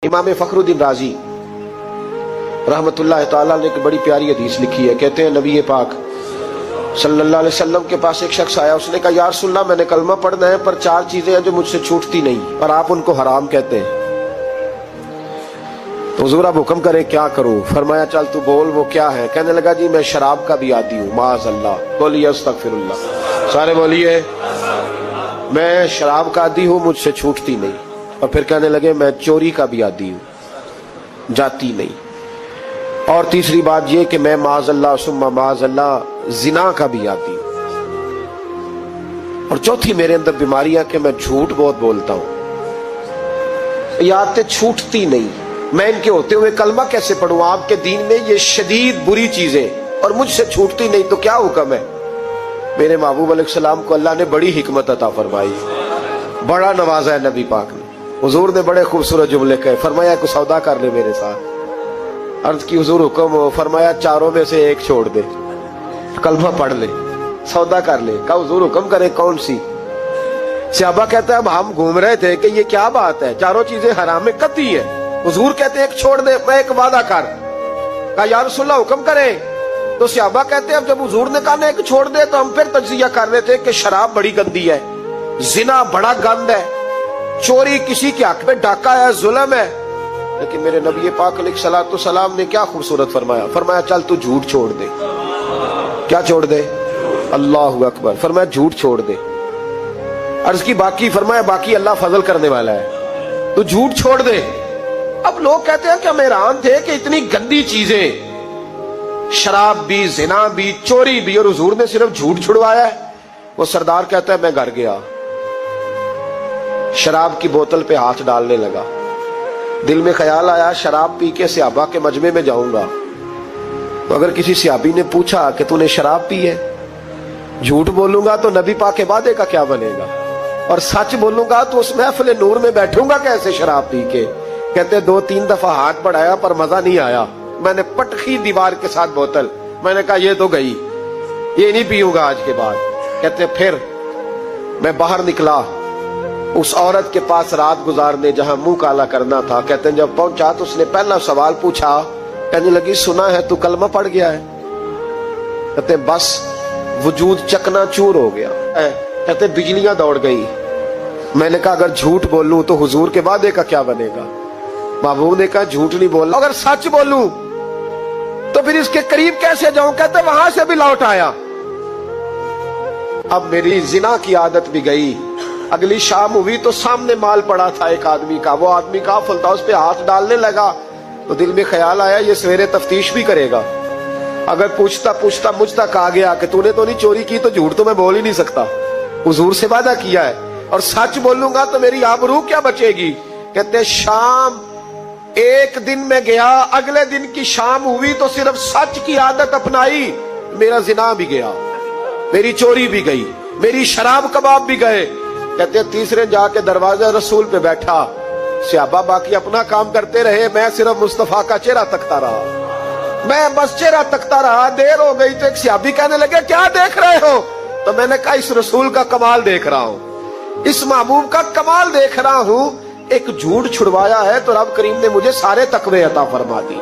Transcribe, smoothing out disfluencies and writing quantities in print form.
इमाम फखरुद्दीन राजी रहमतुल्लाह ताला ने एक बड़ी प्यारी हदीस लिखी है। कहते हैं नबी पाक सल्लल्लाहु अलैहि वसल्लम के पास एक शख्स आया, उसने कहा या रसूलल्लाह मैंने कलमा पढ़ना है पर 4 चीजें हैं जो मुझसे छूटती नहीं और आप उनको हराम कहते हैं, तो हुजूर आप हुक्म करें क्या करूं? फरमाया चल तू बोल वो क्या है? कहने लगा जी मैं शराब का भी आदी हूँ। माज़अल्लाह, बोलिए अस्तगफिरुल्लाह, सारे बोलिए मैं शराब का आदी हूँ, मुझसे छूटती नहीं। और फिर कहने लगे मैं चोरी का भी आदी हूँ, जाती नहीं। और तीसरी बात ये कि मैं माज़अल्लाह सुम्मा माज़अल्लाह जिना का भी आदी हूँ। और चौथी मेरे अंदर बीमारियां कि मैं झूठ बहुत बोलता हूं। ये आदतें छूटती नहीं, मैं इनके होते हुए कलमा कैसे पढ़ूं? आपके दीन में ये शदीद बुरी चीजें और मुझसे छूटती नहीं, तो क्या हुक्म है? मेरे महबूब अलैहिस्सलाम को अल्लाह ने बड़ी हिकमत अता फरमाई, बड़ा नवाजा है नबी पाक ने। हुजूर ने बड़े खूबसूरत जुमले कहे, फरमाया कुछ सौदा कर ले मेरे साथ। अर्ज की हुजूर हुक्म हो, फरमाया चारों में से एक छोड़ दे, कलमा पढ़ ले, सौदा कर ले। कहा हुजूर हुक्म करे कौन सी? सहाबा कहते हैं हम घूम रहे थे कि ये क्या बात है, चारों चीजें हराम में कतई है। हुजूर कहते हैं एक छोड़ दे, मैं एक वादा कर। कहा या रसूलल्लाह हुक्म करे। तो सहाबा कहते हैं अब जब हुजूर ने कहा ना एक छोड़ दे, तो हम फिर तज्जिया कर रहे थे कि शराब बड़ी गंदी है, जिना बड़ा गंद है, चोरी किसी के हक में डाका है, जुल्म है। लेकिन मेरे नबी पाक अलैहिस्सलातु सलाम ने क्या खूबसूरत फरमाया, फरमाया चल तू झूठ छोड़ दे। क्या छोड़ दे? अल्लाहु अकबर। फरमाया झूठ छोड़ दे। अर्ज की बाकी? फरमाया बाकी अल्लाह फजल करने वाला है, तू झूठ छोड़ दे। अब लोग कहते हैं कि हम हैरान थे कि इतनी गंदी चीजें, शराब भी, जिना भी, चोरी भी, और हुजूर ने सिर्फ झूठ छुड़वाया है। वो सरदार कहता है मैं घर गया, शराब की बोतल पे हाथ डालने लगा। दिल में ख्याल आया शराब पी के सहाबा के मजमे में जाऊंगा, तो अगर किसी सहाबी ने पूछा कि तूने शराब पी है, झूठ बोलूंगा तो नबी पाक के वादे का क्या बनेगा, और सच बोलूंगा तो उस महफिल नूर में बैठूंगा कैसे शराब पी के? कहते 2-3 दफा हाथ बढ़ाया पर मजा नहीं आया, मैंने पटखी दीवार के साथ बोतल, मैंने कहा ये तो गई, ये नहीं पीऊंगा आज के बाद। कहते फिर मैं बाहर निकला उस औरत के पास रात गुजारने जहां मुंह काला करना था। कहते जब पहुंचा तो उसने पहला सवाल पूछा, कहने लगी सुना है तू कलमा पढ़ गया है? कहते बस वजूद चकनाचूर हो गया। कहते बिजलियां दौड़ गई। मैंने कहा अगर झूठ बोलूं तो हुजूर के वादे का क्या बनेगा? महबूब ने कहा झूठ नहीं बोलना, अगर सच बोलूं तो फिर इसके करीब कैसे जाऊं? कहते वहां से भी लौट आया। अब मेरी जिना की आदत भी गई। अगली शाम हुई तो सामने माल पड़ा था एक आदमी का, वो आदमी का फलता उस पे हाथ डालने लगा, तो दिल में ख्याल आया ये सवेरे तफ्तीश भी करेगा, अगर पूछता पूछता मुझ तक आ गया कि तूने तो नहीं चोरी की, तो झूठ तो मैं बोल ही नहीं सकता, हुजूर से वादा किया है, और सच बोलूंगा तो मेरी आबरू क्या बचेगी। कहते शाम एक दिन में गया, अगले दिन की शाम हुई तो सिर्फ सच की आदत अपनाई, मेरा जिना भी गया, मेरी चोरी भी गई, मेरी शराब कबाब भी गए। कहते तीसरे जाके दरवाजा रसूल पे बैठा, सहाबा बाकी अपना काम करते रहे, मैं सिर्फ मुस्तफा का चेहरा तकता रहा, मैं बस चेहरा तकता रहा। देर हो गई तो एक सहाबी कहने लगे क्या देख रहे हो? तो मैंने कहा इस रसूल का कमाल देख रहा हूं, इस महबूब का कमाल देख रहा हूं। एक झूठ छुड़वाया है तो रब करीम ने मुझे सारे तकवे अता फरमा दी।